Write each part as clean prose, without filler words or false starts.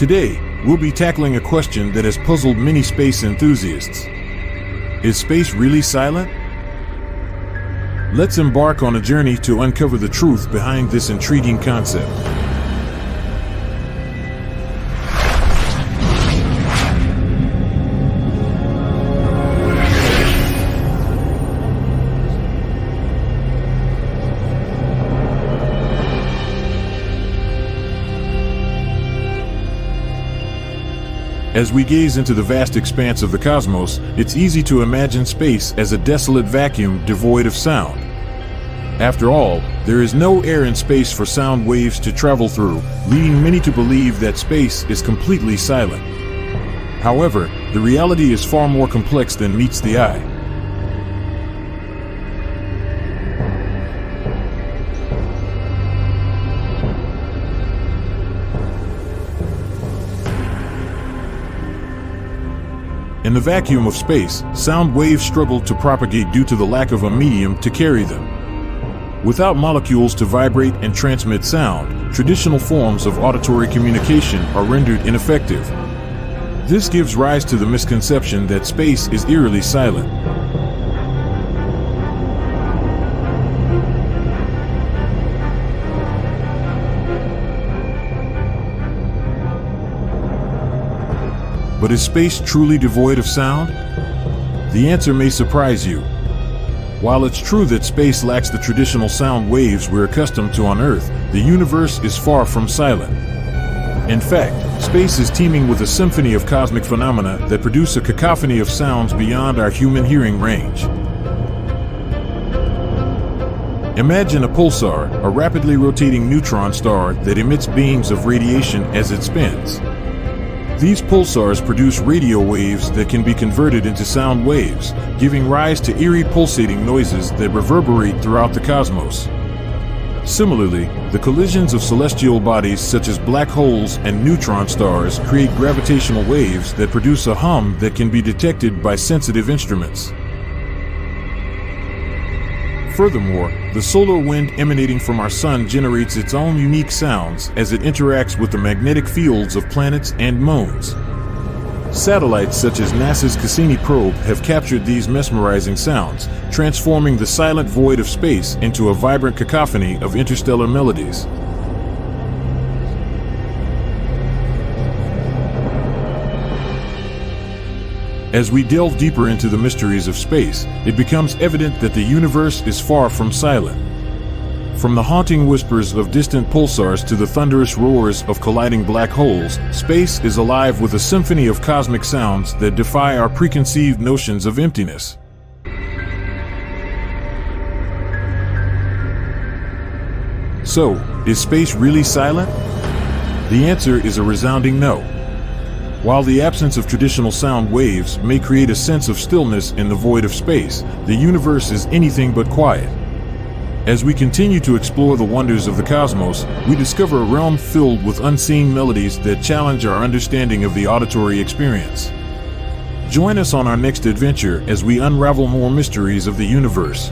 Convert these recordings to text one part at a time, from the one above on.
Today, we'll be tackling a question that has puzzled many space enthusiasts. Is space really silent? Let's embark on a journey to uncover the truth behind this intriguing concept. As we gaze into the vast expanse of the cosmos, it's easy to imagine space as a desolate vacuum devoid of sound. After all, there is no air in space for sound waves to travel through, leading many to believe that space is completely silent. However, the reality is far more complex than meets the eye. In the vacuum of space, sound waves struggle to propagate due to the lack of a medium to carry them. Without molecules to vibrate and transmit sound, traditional forms of auditory communication are rendered ineffective. This gives rise to the misconception that space is eerily silent. But is space truly devoid of sound? The answer may surprise you. While it's true that space lacks the traditional sound waves we're accustomed to on Earth, the universe is far from silent. In fact, space is teeming with a symphony of cosmic phenomena that produce a cacophony of sounds beyond our human hearing range. Imagine a pulsar, a rapidly rotating neutron star that emits beams of radiation as it spins. These pulsars produce radio waves that can be converted into sound waves, giving rise to eerie pulsating noises that reverberate throughout the cosmos. Similarly, the collisions of celestial bodies such as black holes and neutron stars create gravitational waves that produce a hum that can be detected by sensitive instruments. Furthermore, the solar wind emanating from our sun generates its own unique sounds as it interacts with the magnetic fields of planets and moons. Satellites such as NASA's Cassini probe have captured these mesmerizing sounds, transforming the silent void of space into a vibrant cacophony of interstellar melodies. As we delve deeper into the mysteries of space, it becomes evident that the universe is far from silent. From the haunting whispers of distant pulsars to the thunderous roars of colliding black holes, space is alive with a symphony of cosmic sounds that defy our preconceived notions of emptiness. So, is space really silent? The answer is a resounding no. While the absence of traditional sound waves may create a sense of stillness in the void of space, the universe is anything but quiet. As we continue to explore the wonders of the cosmos, we discover a realm filled with unseen melodies that challenge our understanding of the auditory experience. Join us on our next adventure as we unravel more mysteries of the universe.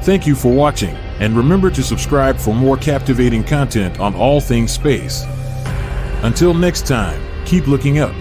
Thank you for watching, and remember to subscribe for more captivating content on all things space. Until next time, keep looking up.